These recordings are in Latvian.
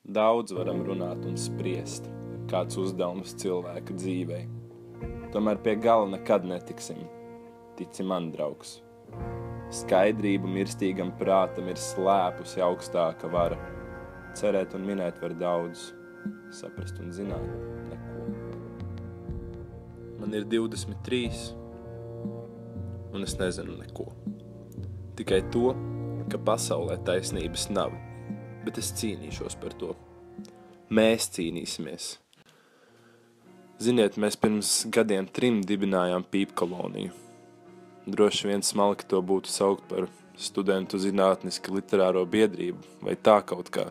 Daudz varam runāt un spriest, kāds uzdevums cilvēka dzīvei. Tomēr pie gala nekad netiksim, tici man, draugs. Skaidrību mirstīgam prātam ir slēpusi augstāka vara. Cerēt un minēt var daudz, saprast un zināt neko. Man ir 23, un es nezinu neko. Tikai to, ka pasaulē taisnības nav, bet es cīnīšos par to. Mēs cīnīsimies. Ziniet, mēs pirms gadiem 3 dibinājām pīpkoloniju. Droši vien smalki to būtu saukt par studentu zinātniski literāro biedrību vai tā kaut kā.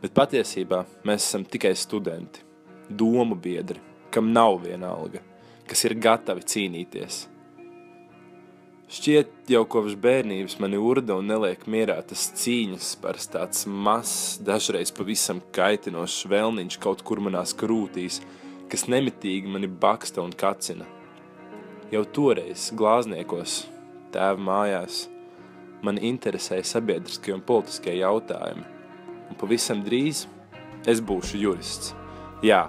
Bet patiesībā mēs esam tikai studenti, domu biedri, kam nav vienalga, kas ir gatavi cīnīties. Šķiet jau kopš bērnības mani urda un neliek mierā tas cīņas par tāds mazs, dažreiz pavisam kaitinošs vēlniņš kaut kur manās krūtīs, kas nemitīgi mani baksta un kacina. Jau toreiz glāzniekos, tēva mājās, mani interesēja sabiedriskie un politiskie jautājumi, un pavisam drīz es būšu jurists. Jā,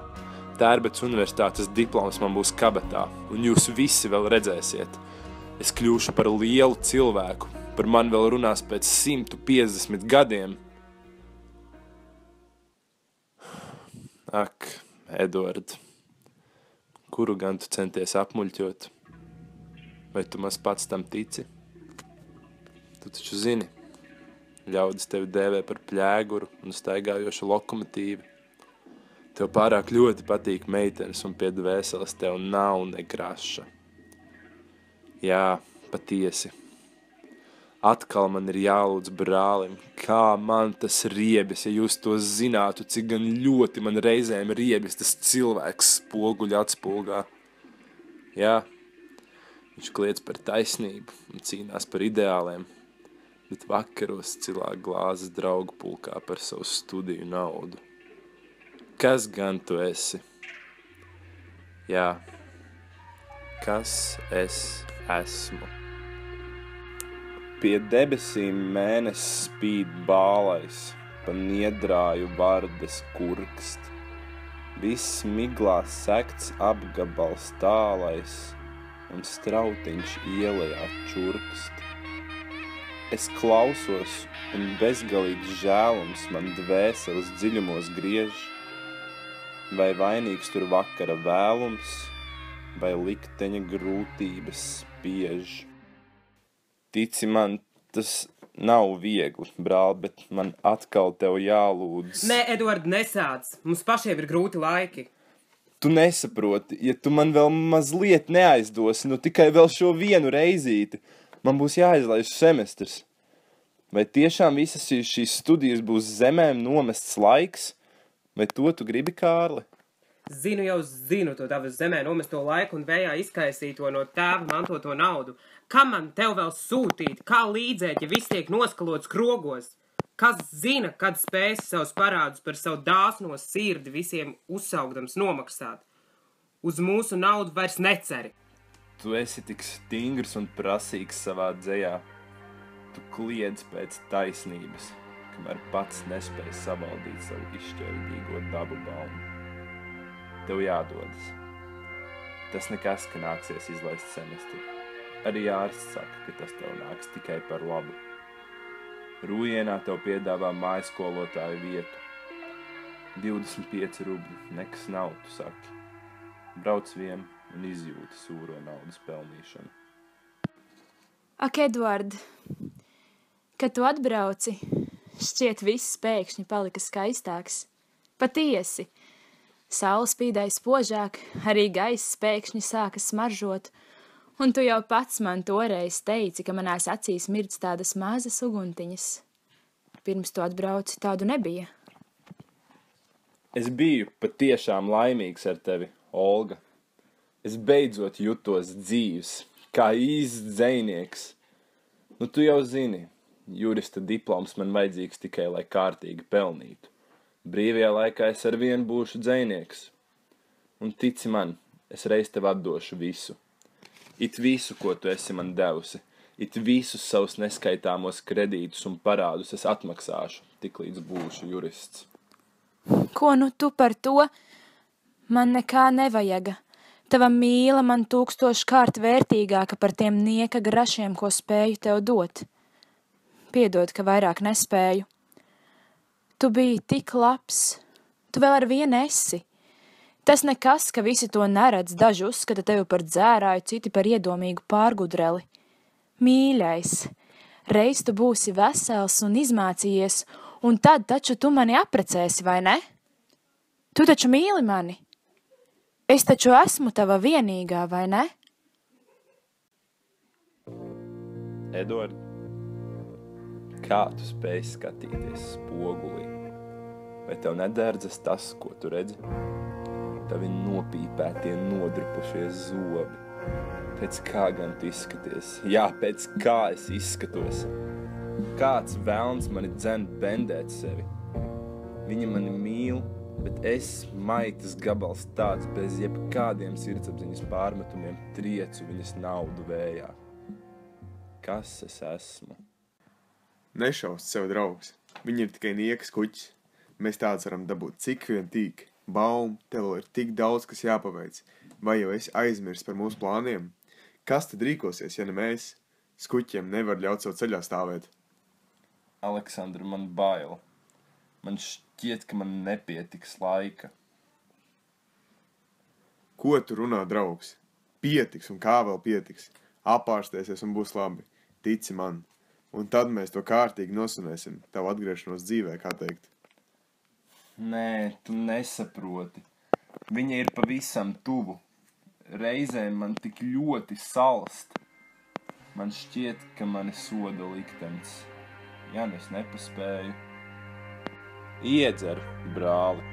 Tērbets universitātes diploms man būs kabatā, un jūs visi vēl redzēsiet. Es kļūšu par lielu cilvēku, par mani vēl runās pēc 150 gadiem. Ak, Eduard, kuru gan tu centies apmuļķot? Vai tu maz pats tam tici? Tu taču zini, ļaudis tevi dēvē par pļēguru un staigājošu lokomotīvi. Tev pārāk ļoti patīk meitenes un pie dvēseles tev nav ne graša. Jā, patiesi. Atkal man ir jālūdz brālim, kā man tas riebis, ja jūs to zinātu, cik gan ļoti man reizēm riebis tas cilvēks spoguļa atspulgā. Jā, viņš kliedz par taisnību un cīnās par ideāliem, bet vakaros cilā glāzes draugu pulkā par savu studiju naudu. Kas gan tu esi? Jā, kas es esmu? Pie debesīm mēnesis spīd bālais, pa niedrāju vardes kurkst. Viss miglā sekts apgabals tālais, un strautiņš ielajā čurkst. Es klausos, un bezgalīgs žēlums man dvēseles dziļumos griež, vai vainīgs tur vakara vēlums, vai likteņa grūtības spiež. Tici man, tas nav viegli, brāl, bet man atkal tev jālūdz. Nē, Eduard, nesāc. Mums pašiem ir grūti laiki. Tu nesaproti, ja tu man vēl mazliet neaizdosi, nu tikai vēl šo vienu reizīti, man būs jāizlaiž semestrs. Vai tiešām visas šīs studijas būs zemēm nomests laiks? Vai to tu gribi, Kārli? Zinu to tavu zemē nomesto laiku un vējā izkaisīto no tēva mantoto naudu. Kam man tev vēl sūtīt? Kā līdzēt, ja viss tiek noskalots krogos? Kas zina, kad spēsi savus parādus par savu dāsno sirdi visiem uzsaugdams nomaksāt? Uz mūsu naudu vairs neceri. Tu esi tik stingrs un prasīgs savā dzejā. Tu kliedz pēc taisnības, kamēr pats nespēj savaldīt savu izšķērdīgo dabu balmu. Tev jādodas. Tas nekas, ka nāksies izlaist semestri. Arī ārsts saka, ka tas tev nāks tikai par labu. Rūjienā tev piedāvā mājskolotāju vietu. 25 rubļi, nekas nav, tu saki. Brauc vien un izjūti sūro naudas pelnīšanu. Ak, Eduard, kad tu atbrauci, šķiet viss pēkšņi palika skaistāks. Patiesi. Saule spīdēja spožāk, arī gaiss pēkšņi sāka smaržot, un tu jau pats man toreiz teici, ka manās acīs mirdz tādas mazas uguntiņas. Pirms tu atbrauci, tādu nebija. Es biju patiešām laimīgs ar tevi, Olga. Es beidzot jutos dzīvs, kā īsts dzejnieks. Nu, tu jau zini, jurista diploms man vajadzīgs tikai, lai kārtīgi pelnītu. Brīvajā laikā es ar vienu būšu dzejnieks. Un tici man, es reiz tev atdošu visu. It visu, ko tu esi man devusi. It visus savus neskaitāmos kredītus un parādus es atmaksāšu, tiklīdz būšu jurists. Ko nu tu par to? Man nekā nevajaga. Tava mīla man 1000 kārt vērtīgāka par tiem nieka grašiem, ko spēju tev dot. Piedod, ka vairāk nespēju. Tu biji tik labs. Tu vēl ar vienu esi. Tas nekas, ka visi to neredz, daži uzskata tevi par dzērāju, citi par iedomīgu pārgudreli. Mīļais, reiz tu būsi vesels un izmācījies, un tad taču tu mani apprecēsi, vai ne? Tu taču mīli mani. Es taču esmu tava vienīgā, vai ne? Edvard, kā tu spēj skatīties spogulī? Vai tev nedērdzas tas, ko tu redzi? Tavi nopīpētie, nodrupušie zobi. Pēc kā gan tu izskaties? Jā, pēc kā es izskatos. Kāds velns mani dzen bendēt sevi. Viņi mani mīl, bet es, maitas gabals tāds, bez jebkādiem sirdsapziņas pārmetumiem, triecu viņas naudu vējā. Kas es esmu? Nešaust sev, draugs. Viņi ir tikai niekas kuķis. Mēs tāds varam dabūt cik vien tīk. Baum, tev ir tik daudz, kas jāpaveic. Vai jau esi aizmirst par mūsu plāniem? Kas tad rīkosies, ja ne mēs? Skuķiem nevar ļaut savu ceļā stāvēt. Aleksandra, man bail. Man šķiet, ka man nepietiks laika. Ko tu runā, draugs? Pietiks un kā vēl pietiks. Apārstēsies un būs labi. Tici man. Un tad mēs to kārtīgi nosunēsim. Tavu atgriešanos dzīvē, kā teikt. Nē, tu nesaproti. Viņa ir pavisam tuvu. Reizēm man tik ļoti salst. Man šķiet, ka mani soda liktenis. Ja es nepaspēju. Iedzer, brāli.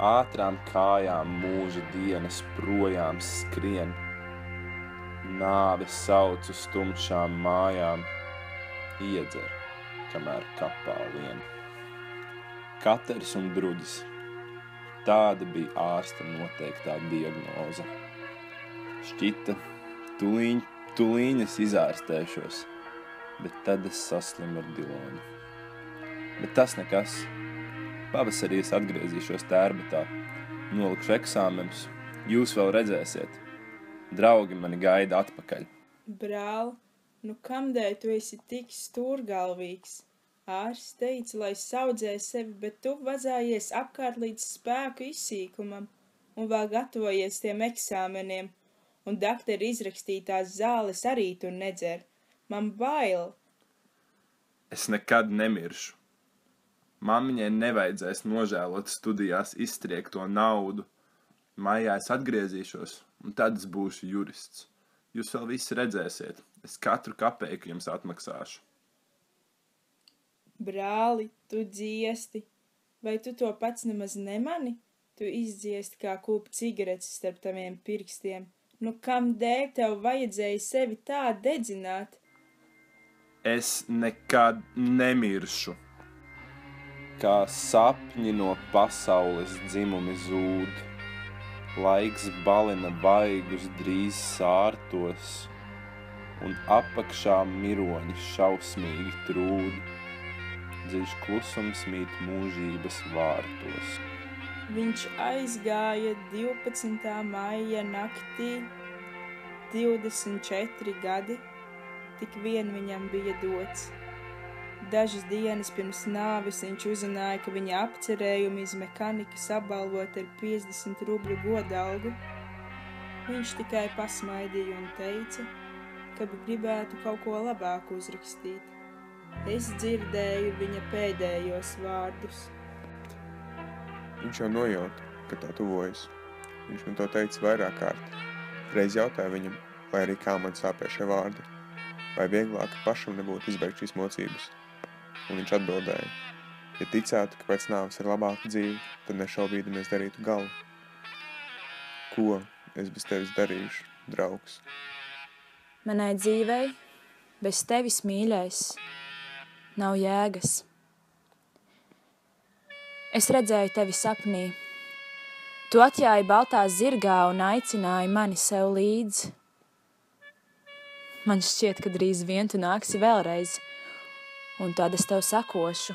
Ātrām kājām mūža dienas projām skrien. Nāve sauc uz tumšām mājām. Iedzer, kamēr kapā lien. Katers un drudis. Tāda bija ārsta noteiktā diagnoze. Šķita, tūlīņ es izārstēšos, bet tad es saslimu ar Dilonu. Bet tas nekas. Pavasarī es atgriezīšos Tērbetā, nolikšu eksāmenus, jūs vēl redzēsiet. Draugi mani gaida atpakaļ. Brāl, nu kamdēļ tu esi tik stūrgalvīgs? Ārsts teica, lai saudzē sevi, bet tu vazājies apkārt līdz spēku izsīkumam un vēl gatavojies tiem eksāmeniem, un dakteri izrakstītās zāles arī tu nedzer. Man bail. Es nekad nemiršu. Mammiņai nevajadzēs nožēlot studijās izstriekto naudu. Maijā es atgriezīšos, un tad es būšu jurists. Jūs vēl visi redzēsiet. Es katru kapeiku jums atmaksāšu. Brāli, tu dziesti. Vai tu to pats nemaz nemani? Tu izdziesti kā kūp cigaretes starp taviem pirkstiem. Nu kam dēļ tev vajadzēja sevi tā dedzināt? Es nekad nemiršu. Kā sapņi no pasaules dzimumi zūd. Laiks balina vaigus drīz sārtos, un apakšā miroņi šausmīgi trūd. Dziļš klusums mīt mūžības vārtos. Viņš aizgāja 12. maija naktī, 24 gadi, tik vien viņam bija dots. Dažas dienas pirms nāves viņš uzzināja, ka viņa apcerējumi iz mekanikas apbalvot ar 50 rubļu godalgu. Viņš tikai pasmaidīja un teica, ka gribētu kaut ko labāku uzrakstīt. Es dzirdēju viņa pēdējos vārdus. Viņš jau nojauta, ka tā tuvojas. Viņš man to teica vairāk kārt. Reiz jautāja viņam, vai arī kā man sāpē šie vārdi. Vai vieglāk pašam nebūtu izbeigt šīs mocības. Un viņš atbildēja, ja ticētu, ka pēc nāves ir labāka dzīve, tad nešaubīdamies darītu galu. Ko es bez tevis darīšu, draugs? Manai dzīvei, bez tevis mīļais, nav jēgas. Es redzēju tevi sapnī. Tu atjāji baltā zirgā un aicināji mani sev līdzi. Man šķiet, ka drīz vien tu nāksi vēlreiz, un tad es tev sakošu.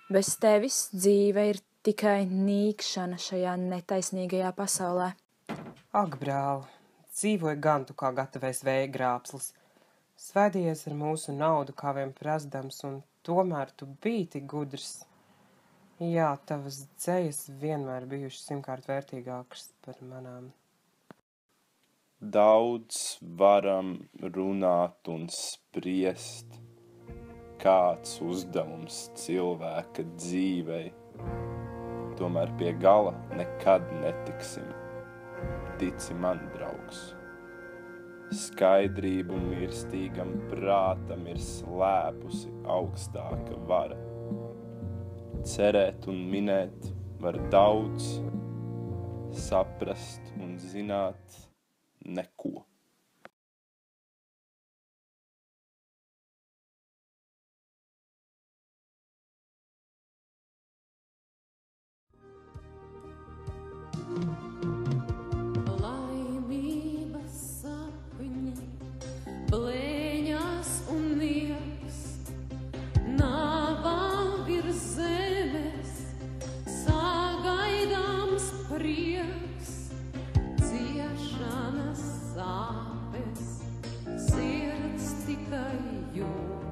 Bez tevis dzīve ir tikai nīkšana šajā netaisnīgajā pasaulē. Ak, brāl, dzīvoja gan tu kā gatavais vēja grābslis. Svēdījies ar mūsu naudu kā vien prasdams, un tomēr tu biji tik gudrs. Jā, tavas dzejas vienmēr bijušas 100-kārt vērtīgākas par manām. Daudz varam runāt un spriest, kāds uzdevums cilvēka dzīvei. Tomēr pie gala nekad netiksim. Tici man, draugs. Skaidrību mirstīgam prātam ir slēpusi augstāka vara. Cerēt un minēt var daudz, saprast un zināt neko. Laimības sapņi, blēņas un niegs, navā virs zemes, sagaidāms prieks, ciešanas sāpes, sirds tikai jūt.